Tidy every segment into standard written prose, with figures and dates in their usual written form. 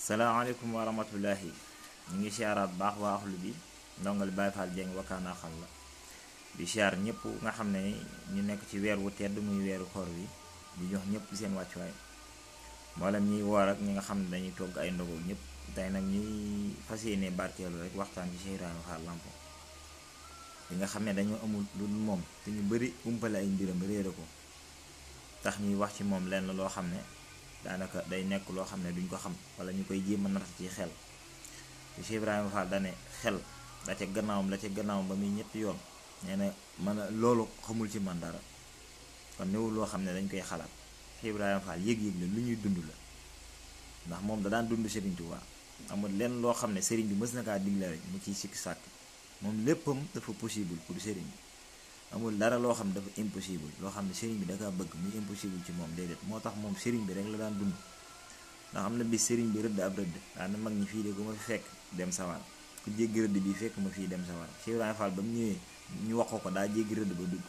salaamaaleykum wa rahmatullahi ñu ngi siyaaraat baax waa axlu bi ndongal Baye Fall Dieng wakkaana xal la di siyaar ñëpp nga xam ne ñu nekk ci weer wu tedd muy weeru koor wi di jox ñëpp seen wàccuwaay mboolem ñiy woor ak ñi nga xam ne dañuy togg ay ndogu ñëpp tey nag ñuy fas yéene barkeelu rek waxtaan ci Cheikh Ibrahima Fall Lamp li nga xam ne dañoo amul lu moom te ñu bëri umpale ay mbiram réere ko tax ñuy wax ci moom lenn loo xam ne daanaka day nekk loo xam ne duñ ko xam wala ñu koy jéem a natt ci xel Cheikh Ibrahima Fall dane xel la ca gannaawam ba muy ñetti yoon nee na man loolu xamul ci man dara kon newul loo xam ne dañ koy xalaat Cheikh Ibrahima Fall yëg-yëg la lu ñuy dund la ndax moom da daan dund Serigne Touba amul lenn loo xam ne Serigne bi mës na kaa digle rek mu ciy sikki sàkk moom léppam dafa possible pour Serigne bi amul dara loo xam ne dafa impossible loo xam ne Serigne bi da kaa bëgg muy impossible ci moom déedéet moo tax moom Serigne bi rek la daan dund ndax am na bis Serigne bi rëdd ab rëdd daana mag ñi fii de ku ma fi fekk dem sawar ku jéggi rëdd bi fekk ma fii dem sawar Cheikh Ibrahima Fall ba mu ñëwee ñu wax ko daa jéggi rëdd ba dugg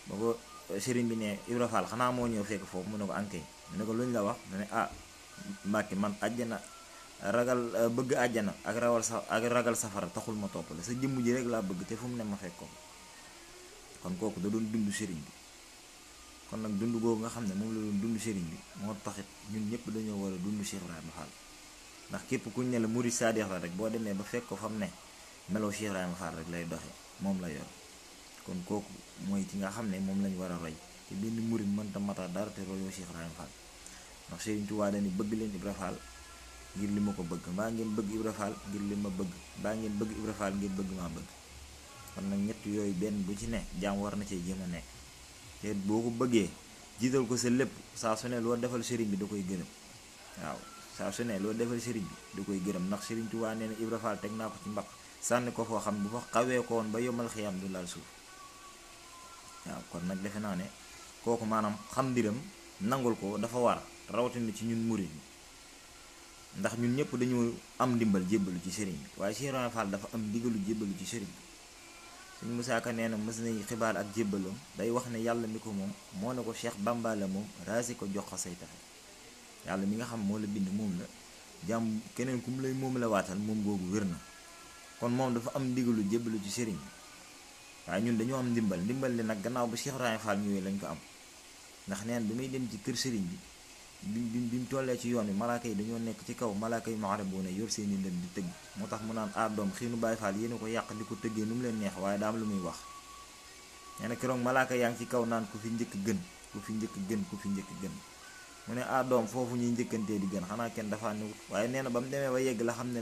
ba ko Serigne bi ne Ibrahima Fall xanaa moo ñëw fekk foofu mu ne ko ankay mu ne ko luñ la wax mu ne Mbàkke man àjjana ragal bëgg àjjana ak ragal safara taxul ma topp la sa jëmm ji rek laa bëgg te fu mu ne ma fekk ko kon kooku da doon dund Serigne bi kon nag dund googu nga xam ne moom la doon dund Serigne bi moo taxit ñun ñëpp dañoo war a dund Cheikh Ibrahima Fall ndax képp kuñ ne la murid saadix la rek boo demee ba fekk ko fa mu ne meloo Cheikh Ibrahima Fall rek lay doxe moom la yor kon kooku mooy ki nga xam ne moom lañ war a roy te benn murid mënta mata dara te royoo Cheikh Ibrahima Fall ndax Serigne Touba dañu bëgg leen Ibra Fall ngir li ma ko bëgg mbaa ngeen bëgg Ibra Fall ngir li ma bëgg mbaa ngeen bëgg Ibra Fall ngir bëgg maa bëgg kon nag ñett yooyu benn bu ci ne jaam war na cee jéem a nekk te boo ko bëggee jiital ko sa lépp saa su ne loo defal Serigne bi da koy gërëm waaw saa su ne loo defal Serigne bi da koy gërëm ndax Serigne Touba nee na Ibra Fall teg naa ko ci mbaq sànni ko foo xam bu fa xawee ko woon ba yomal xiyam du laal suuf waaw kon nag defe naa ne kooku maanaam xam mbiram nangul ko dafa war rawatina ci ñun murid yi ndax ñun ñëpp dañoo am ndimbal jébbalu ci Serigne bi waaye Cheikh Ibrahima Fall dafa am ndigalu jébbalu ci Serigne bi Sëñ Musaa Ka nee na mës nañ xibaar ak jébbaloom day wax ne yàlla mi ko moom moo ne ko Cheikh Bamba la moom raasi ko jox ko say taxe yàlla mi nga xam moo la bind moom la jàmm keneen ku mu lay moom la waatal moom googu wér na kon moom dafa am ndigalu jébbalu ci Serigne bi waaye ñun dañoo am ndimbal li nag gannaaw ba Cheikh Ibrahima Fall ñëwee lañ ko am ndax neen bi muy dem ci kër Serigne bi bi mu tollee ci yoon wi malaaka yi dañoo nekk ci kaw malaaka yi mu'arrabuuna yor seeni ndëm di tëgg moo tax mu naan doom xiinu Baay Faal yéen a ko yàq di ko tëggee nu mu leen neex waaye daa am lu muy wax nee na keroog malaaka yaa ngi ci kaw naan ku fi njëkk gën ku fi njëkk gën ku fi njëkk gën mu ne doom foofu ñuy njëkkantee di gën xanaa kenn dafa newut waaye nee na ba mu demee ba yegg la xam ne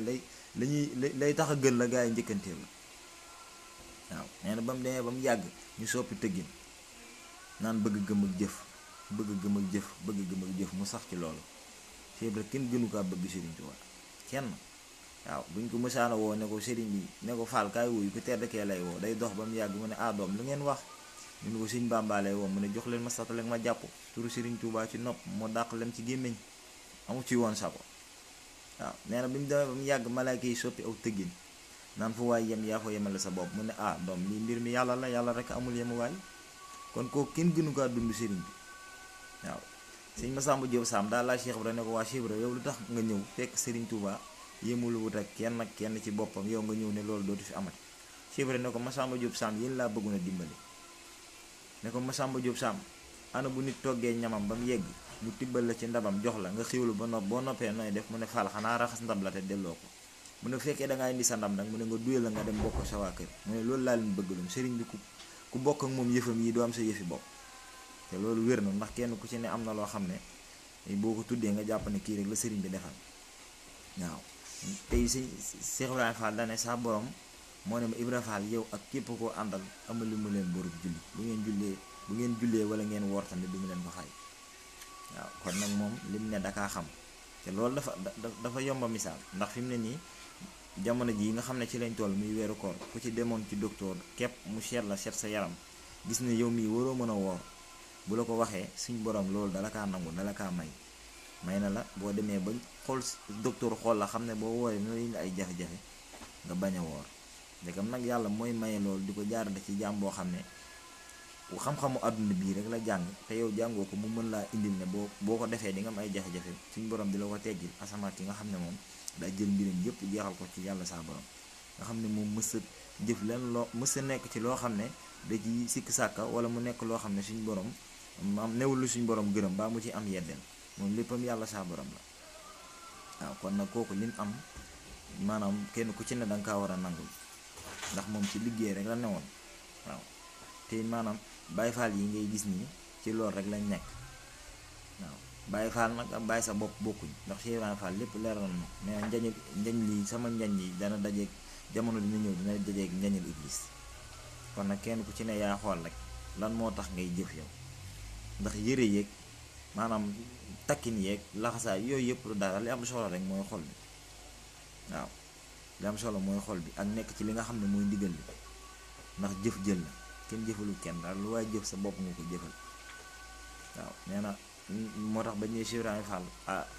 lay tax a gën la gaa yi njëkkantee la waaw nee na ba mu demee ba mu yàgg ñu soppi tëggin naan bëgg gëm ak jëf bëgg gëm ak jëf mu sax ci loolu Cheikh Ibra kenn gënu kaa bëgg Serigne Touba kenn waaw buñ ko mësaana woo ne ko Serigne bi ne ko Fall kaay wuyu ku tedd kee lay woo day dox ba mu yàgg mu ne doom lu ngeen wax ñu ne ko Sëñ Bamba lay woo mu ne jox leen ma satale ma jàpp turu Serigne Touba ci nopp moo dàq leen ci gémmiñ amu ci woon sako waaw nee na bi mu demee ba mu yàgg malaaka yi soppi aw tëggin naan fu waay yem yaa fa yemale sa bopp mu ne doom lii mbir mi yàlla la yàlla rek amul yemuwaay kon koo kenn gënu kaa dund Serigne bi waaw sëñ Massamba Diop Sam daal laa Cheikh Ibra ne ko waa Cheikh Ibra yow lu tax nga ñëw fekk Serigne Touba yéemul wut ak kenn ci boppam yow nga ñëw ne loolu dootu fi amati Cheikh Ibra ne ko Massamba Diop Sam yéen laa bëggoon a dimbali ne ko Massamba Diop Sam ana bu nit toggee ñamam ba mu yegg mu tibbal la ci ndabam jox la nga xiwlu ba boo noppee nooy def mu ne Fall xanaa raxas ndab la te delloo ko mu ne fekkee dangaa indi sa ndam nag mu ne nga duyal la nga dem bokk sa waa kër mu ne loolu laa leen bëggalum Serigne bi ku bokk ak moom yëfam yi doo am sa yëfi bopp te loolu wér na ndax kenn ku ci ne am na loo xam ne boo ko tuddee nga jàpp ne kii rek la Serigne bi defal waaw tey si Cheikh Ibrahima Fall dane saa borom moo ne ma Ibra Fall yow ak képp koo àndal amal lu mu leen borub julli bu ngeen jullee wala ngeen woor tamit du mu leen ko xay waaw kon nag moom lim ne dakaa xam te loolu dafa yomba misaal ndax fi mu ne nii jamono ji nga xam ne ci lañ toll muy weeru koor ku ci demoon ci docteur képp mu seet sa yaram gis ne yow mii waroo mën a woor bu la ko waxee suñ borom loolu dala kaa nangu dala kaa may na la boo demee ba xool docteur xool la xam ne boo wooree na indi ay jafe-jafe nga bañ a woor ndegam nag yàlla mooy maye loolu di ko jaarale ci jaam boo xam ne xam-xamu àdduna bii rek la jàng te yow jàngoo ko mu mën laa indil ne boo ko defee di nga am ay jafe-jafe suñu borom di la ko teggil asamaan ki nga xam ne moom daa jël mbiram yëpp jeexal ko ci yàlla saa borom nga xam ne moom mës a jëf leen loo mës a nekk ci loo xam ne da ci sikk sàkka wala mu nekk loo xam ne suñu borom am newul lu suñu borom gërëm baa mu ci am yeddeel moom léppam yàlla saa borom la waaw kon nag kooku lim am maanaam kenn ku ci ne danga kaa war a nangul ndax moom ci liggéey rek la newoon waaw te maanaam Baay Faal yi ngay gis nii ci loolu rek lañ nekk waaw Baay Faal nag ak bàyyi sa bopp bokkuñ ndax Cheikh Ibrahima Fall lépp leeral na mais njañ lii sama njañ yi dana dajeeg jamono dina ñëw dina dajeeg njañal iblis kon nag kenn ku ci ne yaa xool rek lan moo tax ngay jëf yow ndax yëre yeeg maanaam takkin yeeg laxasaay yooyu yëpp dara li am solo rek mooy xol bi waaw li am solo mooy xol bi ak nekk ci li nga xam ne mooy ndigal li ndax jëf jël la kenn jëfalu kenn daal lu waaye jëf sa bopp nga ko jëfal waaw nee na moo tax ba ñuy Cheikh Ibrahima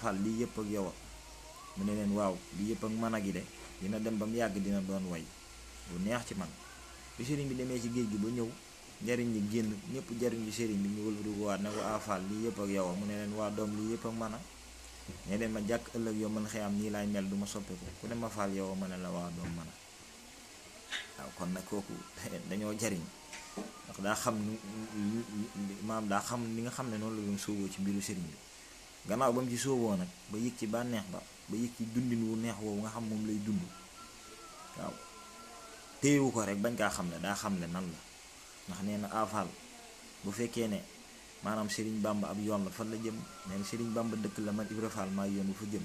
Fall lii yëpp ak yow mu ne leen waaw lii yëpp ak mën a gi de dina dem ba mu yàgg dina doon way lu neex ci man bi sëriñ bi demee ci géej gi ba ñëw njariñ li génn ñëpp jariñ li sëriñ bi ñu wëlbati waat ne ko Fall lii yëpp ak yow mu ne leen waa doom lii yëpp ak mën a ne leen ma jàkk ëllëg yow mën xëy am nii laay mel du ma soppeeku ku ne ma Fall yow ma ne la waa doom mën a waaw kon nag kooku dañoo jariñ ndax daa xam maam daa xam li nga xam ne noonu la doon sóoboo ci mbiru sëriñ bi gannaaw ba mu ci sóoboo nag ba yëg ci bànneex ba yëg ci dundin wu neex woowu nga xam moom lay dund waaw téyewu ko rek bañ kaa xam ne daa xam ne nan la ndax nee na Fall bu fekkee ne maanaam Sëriñ Bamba ab yoon la fan la jëm nee na Sëriñ Bamba dëkk la man Ibra Fall maa yoon bu fa jëm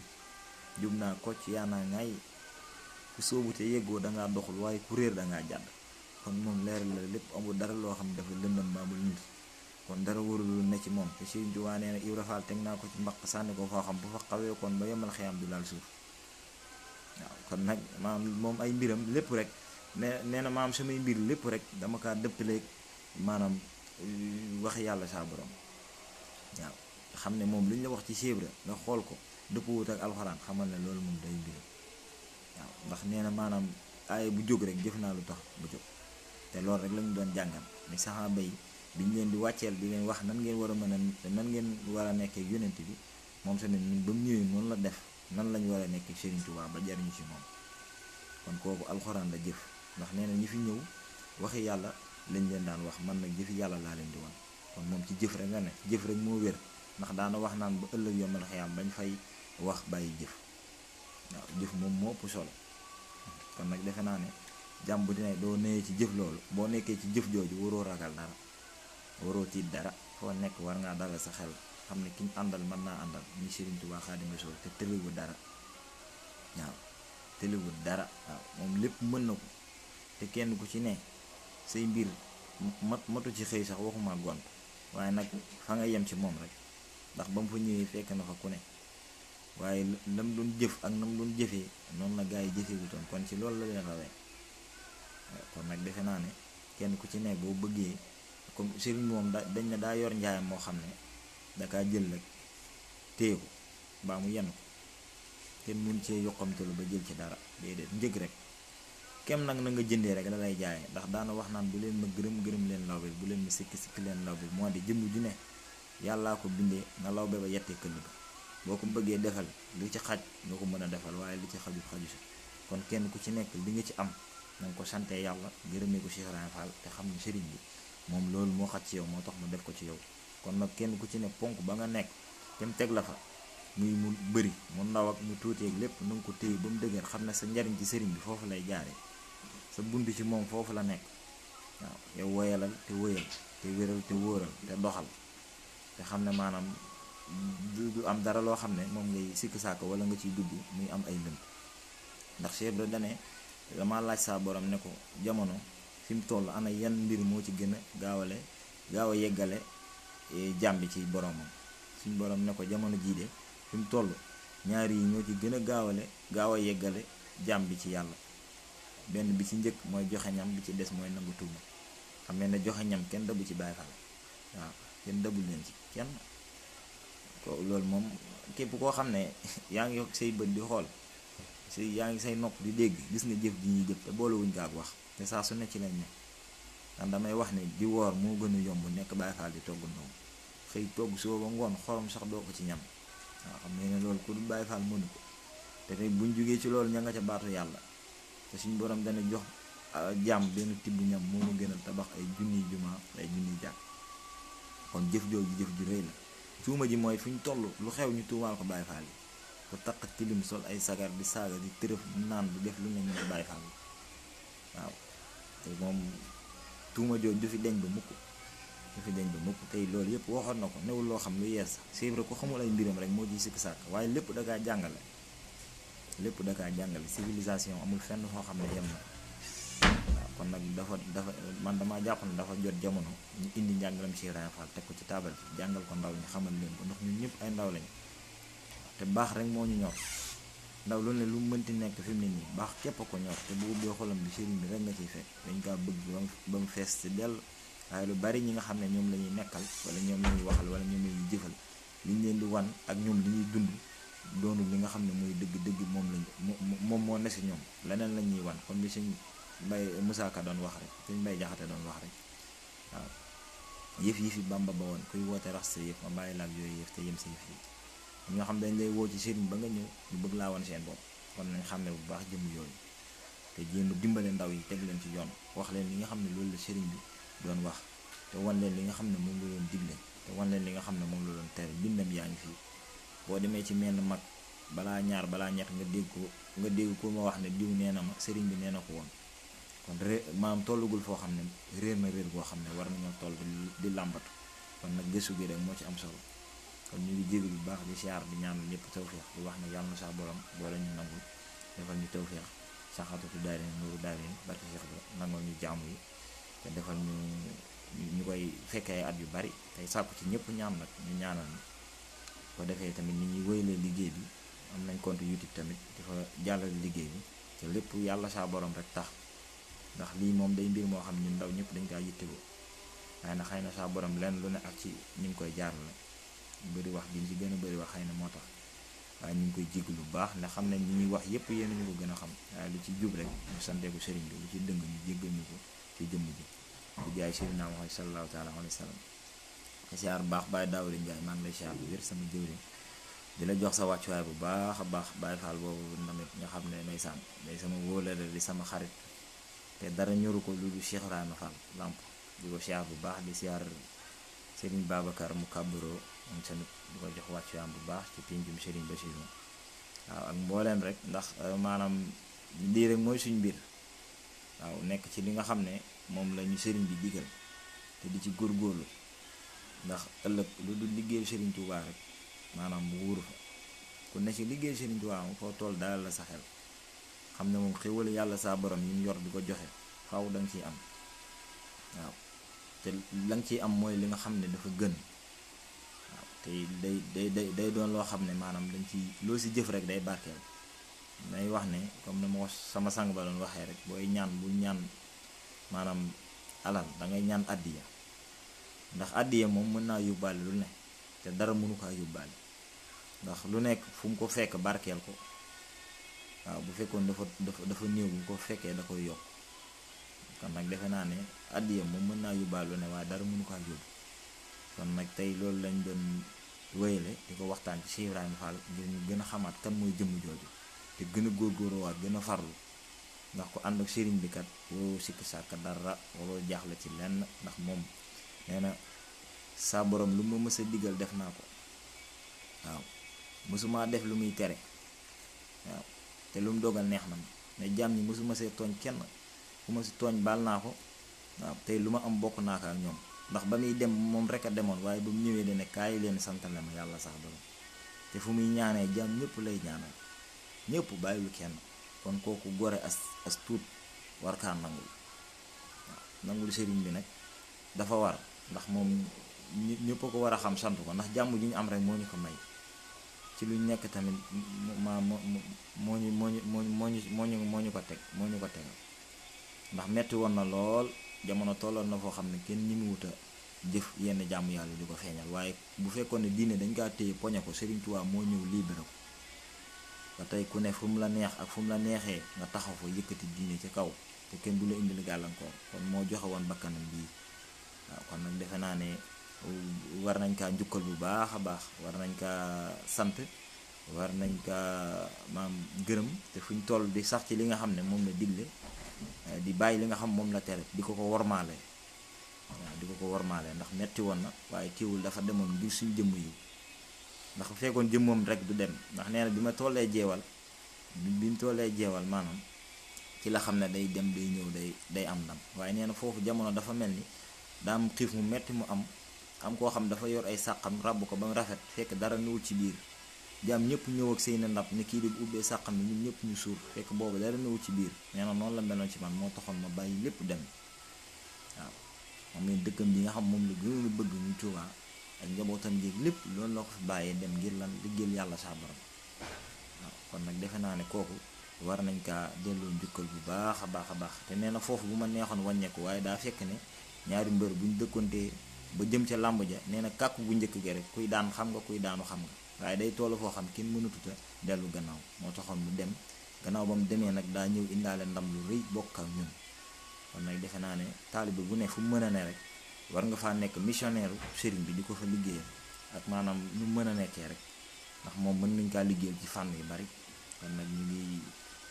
jub naa kocc yaa naa ngaay ku sóobu te yeggoo dangaa doxul waaye ku réer dangaa jàdd kon moom leeral la lépp amul dara loo xam ne dafa lëndëm baabul nit kon dara warul ne ci moom te Sëriñ Tuubaa nee na Ibra Fall teg naa ko ci mbaq sànni ko foo xam bu fa xawee kon ba yemal xeyam du laal suuf waaw kon nag maanaam moom ay mbiram lépp rek nee na maam samay mbir lépp rek dama kaa dëppaleeg maanaam wax yàlla saa borom waaw xam ne moom lu ñu la wax ci Ibra nga xool ko dëppwut ak alxuraan xamal ne loolu moom day mbiram waaw ndax nee na maanaam aaya bu jóg rek jëf naa lu tax bu jóg te loolu rek lañu doon jàngal ni saxaaba yi biñ leen di wàcceel di leen wax nan ngeen war a mën a nan ngeen war a nekkee yonent bi moom tamit ñun ba mu ñëwee noonu la def nan lañu war a nekkee Sëriñ Tuubaa ba jariñu ci moom kon kooku alxuraan la jëf ndax nee na ñi fi ñëw waxi yàlla lañ leen daan wax man nag jëfi yàlla laa leen di wan kon moom ci jëf rek nga ne jëf rek moo wér ndax daana wax naan ba ëllëg yombal xëyaam bañ fay wax bàyyi jëf waaw jëf moom moo ëpp solo kon nag defe naa ne jàmm bu dina doo newee ci jëf loolu boo nekkee ci jëf jooju waroo ragal dara waroo tiit dara foo nekk war ngaa dalal sa xel xam ne ki ñu àndal mën naa àndal ñu Sëriñ Tuubaa Xaadimu Rasuul te tëliwul dara waaw tëliwul dara waaw moom lépp mën na ko te kenn ku ci ne say mbir matu ci xëy sax waxuma gont waaye nag fa nga yem ci moom rek ndax ba mu fa ñëwee fekk na fa ku ne waaye lam doon jëf ak nam doon jëfee noonu la gaa yi jëfewutoon kon ci loolu la leen rawee kon nag defe naa ne kenn ku ci ne boo bëggee comme sëriñ moom dañ ne daa yor njaayam moo xam ne dakaa jël rek téye ko baa mu yenn ko kenn mun cee yokkamtalu ba jël ci dara déedéet njëg rek kem nag na nga jëndee rek la lay jaayee ndax daana wax naan bu leen ma gërëm leen lawbe bu leen ma sikki leen lawbe moo di jëmm ju ne yàllaa ko bindee na lawbe ba yettee këll ga boo ko bëggee defal li ci xaj nga ko mën a defal waaye li ci xaju si kon kenn ku ci nekk li nga ci am na nga ko sante yàlla gërëmee ko Cheikh Ibrahima Fall te xam ne sëriñ bi moom loolu moo xaj ci yow moo tax mu def ko ci yow kon nag kenn ku ci ne ponk ba nga nekk te mu teg la fa muy mu bëri mu ndaw ak mu tuuteeg lépp na nga ko téye ba mu dëgër xam ne sa njariñ ci sëriñ bi foofu lay jaaree sa bunt ci moom foofu la nekk waaw yow woyalal te wëyal te wéral te wóoral te doxal te xam ne maanaam du am dara loo xam ne moom ngay sikk saako wala nga ciy dugg muy am ay lënt ndax Cheikh Ibra dane dama laaj saa borom ne ko jamono fi mu toll ana yan mbir moo ci gën a gaaw a yeggale jàmbi ci boromam suñ borom ne ko jamono jii de fi mu toll ñaari yi ñoo ci gën a gaaw a yeggale jàmbi ci yàlla benn bi ci njëkk mooy joxe ñam bi ci des mooy nangu tuub xam ne joxe ñam kenn dabu ci Baay Faal waaw kenn dabul leen ci kenn ko loolu moom képp koo xam ne yaa ngi yokk say bët di xool yaa ngi say nopp di dégg gis nga jëf ji ñuy jëf te boolewuñ ko ak wax te saa su ne ci lañ ne ndax damay wax ne di woor moo gën a yomb nekk Baay Faal di togg ndoom xëy togg soo ba ngoon xorom sax doo ko ci ñam. waaw xam ne loolu ku dul Baay Faal mënu ko. te tey buñ jógee ci loolu ña nga ca baatu yàlla te suñ borom dana jox jàmm benn tibb ñam moo ma gënal tabax ay junniy jumaa ay junniy jàkk. kon jëf jooju jëf ju rëy la. tuuma ji mooy fu ñu toll lu xew ñu tuumaal ko Baay Faal yi ku taq tilim sol ay sagar di saaga di tërëf naan di def lu ne ñu ne Baay Faal waaw te moom tuuma jooju du fi deñ ba mukk tey loolu yëpp waxoon na ko newul loo xam lu yees sax c'est vrai ku xamul ay mbiram rek moo ciy sikk sàkk waaye lépp da kaa jàngale civilisation amul fenn foo xam ne yem na waaw kon nag dafa man damaa jàpp ne dafa jot jamono ñu indi njàngalam Cheikh Ibrahima Fall teg ko ci taabal ci jàngal ko ndaw ñi xamal leen ko ndax ñun ñëpp ay ndaw lañ te baax rek moo ñu ñor ndaw lu ne lu mu mënti nekk fi mu ne nii baax képp a ko ñor te bu ubbee xolam bi sëriñ bi rek nga ciy fekk dañ kaa bëgg ba mu fees ci dell. waaye lu bari ñi nga xam ne ñoom la ñuy nekkal wala ñoom la ñuy waxal wala ñoom la ñuy jëfal liñ leen di wan ak ñoom li ñuy dund doonul li nga xam ne mooy dëgg moom moo ne si ñoom leneen la ñuy wan comme li suñ Mbay Musaa Ka doon wax rek suñ Mbay Jaxate doon wax rek waaw yëf yi fi Bàmba ba woon kuy woote rax sa yëf ma bàyyi laak yooyu yëf te yem sa yëf yi ñi nga xam dañ lay woo ci sëriñ ba nga ñëw ñu bëgg laa wan seen bopp kon nañ xam ne bu baax jëm yooyu te jéem a dimbale ndaw yi teg leen ci yoon wax leen li nga xam ne loolu la sëriñ bi doon wax te wan leen li nga xam ne moom la doon digle te wan leen li nga xam ne moom la doon tere bindam yaa ngi fii boo demee ci menn mag balaa ñett nga dégg ko ma wax ne diw nee na ma sëriñ bi nee na ko woon kon maanaam tollugul foo xam ne réer na réer boo xam ne war nañoo toll di làmbatu kon nag gëstu gi rek moo ci am solo kon ñu ngi jégalu bu baax di siyaar di ñaanal ñëpp tawféex di wax ne yàlla na saa borom boole ñu nangul defal ñu tawféex saxaatatu daari nuuru daari barke Cheikh ba nangoo ñu jaamu yi te defal ñu koy fekkee at yu bari tey sàkku ci ñëpp ñaan nag ñu ñaanal ni ko defee tamit nit ñi wéyalee liggéey bi am nañ compte YouTube tamit dafa jàllale liggéey bi te lépp yàlla saa borom rek tax ndax lii moom day mbir moo xam ñun ndaw ñëpp dañ kaa yittewoo waaye na xëy na saa borom lenn lu ne ak ci ñu ngi koy jaarale bëri wax gi ñu ci gën a bëri wax xëy na moo tax waaye ñu ngi koy jéglu lu baax ndax xam nañ ñi ñuy wax yëpp yéen ñu ko gën a xam waaye lu ci jub rek ñu santeeku sëriñ bi lu ci dëng ñu jéggal ñu ko ci jëmm ji di jaay Seydina Muhammad sallallahu taala alayhi wa sallam siyaar bu baax Baye Daawuda Njaay maa ngi lay siyaar bu wér sama jëwriñ di la jox sa wàccuwaay bu baax a baax Baye Fall boobu tamit nga xam ne ndeysaan day sama wóolare di sama xarit te dara ñoru ko lu Cheikh Ibrahima Fall lamp di ko siyaar bu baax di siyaar Serigne Babacar mu kàbbaroo moom tamit di ko jox wàccuwaayam bu baax ci pinjum Serigne Bassirou waaw ak mbooleem rek ndax maanaam lii rek mooy suñ mbir waaw nekk ci li nga xam ne moom la ñu sëriñ bi digal te di ci góorgóorlu ndax ëllëg lu dul liggéeyu Sëriñ Tuubaa rek maanaam mu wóoru fa ku ne ci liggéeyu Sëriñ Tuubaa mu foo tool daal la sa xel xam ne moom xéwal yàlla saa borom yi mu yor di ko joxe faaw da nga ciy am waaw te la nga ciy am mooy li nga xam ne dafa gën waaw te day doon loo xam ne maanaam dañ ci loo si jëf rek day barkeel day wax ne comme ni ma sama sang ba doon waxee rek booy ñaan bul ñaan maanaam alal da ngay ñaan addiya ndax addiya moom mën naa yóbbaale lu ne te dara mënu kaa yóbbaale ndax lu nekk fu mu ko fekk barkeel ko waaw bu fekkoon dafa néew bu ko fekkee da koy yokk kon nag defe naa ne addiya moom mën naa yóbbaale lu ne waaye dara mënu kaa yóbbu kon nag tey loolu lañ doon wéyale di ko waxtaan ci Cheikh Ibrahima Fall ngir ñu gën a xamaat kan mooy jëmm jooju te gën a góorgóorluwaat gën a farlu ndax ko ànd ak sëriñ bi kat waroo sikki sàkk dara waroo jaaxle ci lenn ndax moom nee na saa borom lu ma mës a digal def naa ko waaw mësuma def lu muy tere waaw te lu mu dogal neex na ma ne jàmm ñi mësuma see tooñ kenn ku ma si tooñ baal naa ko waaw tey lu ma am bokk naa ko ak ñoom ndax ba muy dem moom rek a demoon waaye ba mu ñëwee dane kaay leen santale ma yàlla sax borom te fu muy ñaanee jàmm ñëpp lay ñaanal ñëpp bàyyiwul kenn kon kooku gore as tuut war kaa nangul waaw nangul sëriñ bi nag dafa war ndax moom ñëpp ko war a xam sant ko ndax jàmm ju ñu am rek moo ñu ko may ci lu nekk tamit moo ñu ko tegal ndax metti woon na lool jamono tolloon na foo xam ne kenn ñi mu wuta jëf yenn jàmm yàlla di ko feeñal waaye bu fekkoon ne diine dañ kaa téye poñe ko Sëriñ Tuubaa moo ñëw libéré ko ba tey ku ne fu mu la neex ak fu mu la neexee nga taxaw fa yëkkati diine ci kaw te kenn du la indil gàllankoor kon moo joxe woon bakkanam bii. waaw kon nag defe naa ne war nañ kaa njukkal bu baax a baax, war nañ kaa sant, war nañ kaa maam gërëm, te fu ñu toll di sax ci li nga xam ne moom la digle, di bàyyi li nga xam moom la tere, di ko wormaale. waaw di ko wormaale ndax metti woon na waaye teewul dafa demoon ngir suñ jëmm yi, ndax bu fekkoon jëmmoom rek du dem. ndax nee na bi mu tollee jeewal maanaam ci la xam ne day dem day ñëw day am ndam. waaye nee na foofu jamono dafa mel ni daa am xiif mu metti mu am koo xam dafa yor ay sàqam ràbb ko ba mu rafet, fekk dara newul ci biir. jaam ñëpp ñëw ak seeni ndab ni kii di ubbee sàqam bi ñun ñëpp ñu suur, fekk boobu dara newul ci biir. nee na noonu la meloon ci man, moo taxoon ma bàyyi lépp dem. waaw moom leen dëkkam bi nga xam moom la gënoon a bëgg ñu Tuubaa ak njabootam jéeg lépp loolu la ko fi bàyyee dem ngir lan liggéeyal yàlla saa borom. waaw kon nag defe naa ne kooku war nañ kaa delloo njukkal bu baax a baax. te nee na foofu bu ma neexoon wàññeeku, waaye daa fekk ne ñaari mbër buñ dëkkoontee ba jëm ca làmb ja, nee na kàkku bu njëkk gi rek kuy daan xam nga kuy daanu xam nga, waaye day toll foo xam kenn mënatuta dellu gannaaw. moo taxoon mu dem, gannaaw ba mu demee nag daa ñëw indaale ndam lu rëy bokk ak ñun. kon nag defe naa ne taalibe bu ne fu mu mën a ne rek war nga faa nekk missionnaire sëriñ bi di ko fa liggéeyal, ak maanaam nu mën a nekkee rek, ndax moom mën nañ kaa liggéeyal ci fànn yu bari. kon nag ñu ngi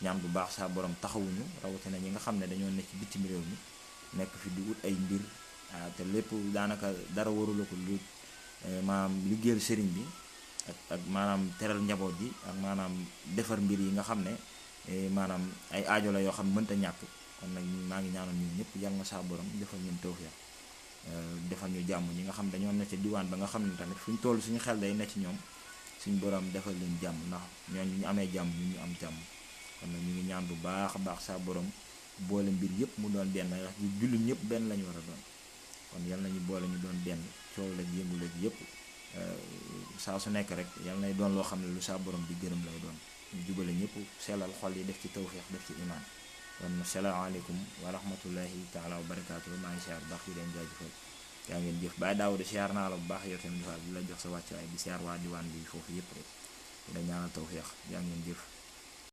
ñaan bu baax saa borom taxawuñu, rawatina ñi nga xam ne dañoo nekk ci bitim réew mi nekk fi di wut ay mbir, te lépp daanaka dara warula ko lu maanaam liggéeyal sëriñ bi ak maanaam teral njaboot ji, ak maanaam defar mbir yi nga xam ne maanaam ay aajo la yoo xam ne mënta ñàkk. kon nag maa ngi ñaanal ñun ñëpp yàlla na saa borom defal ñun tawfeex, defal ñu jàmm. ñi nga xam dañoo ne ca diwaan ba nga xam ne tamit fu ñu toll suñu xel day ne ci ñoom, suñu borom defal leen jàmm, ndax ñooñu ñu amee jàmm ñu am jàmm. kon nag ñu ngi ñaan bu baax a baax saa borom boole mbir yëpp mu doon benn, ndax ñu jullit ñëpp benn lañu war a doon. kon yal nañu boole ñu doon benn, coow la yëngu la yëpp saa su nekk rek yal nay doon loo xam ne lu saa borom di gërëm lay doon. ñu jubale ñëpp, sellal xol yi, def ci tawfeex, def ci imaan. kon salaamaaleykum wa rahmatullahi taala wa barakaatu. maa ngi siyaar bu baax di leen jaajëfal. yaa ngeen jëf Baye Daouda siyaar naa la bu baax yow tamit di la jox sa wàccuwaay, di siyaar waa diwaan bi foofu yëpp rek di la ñaanal tawfeex. yaa ngeen jëf.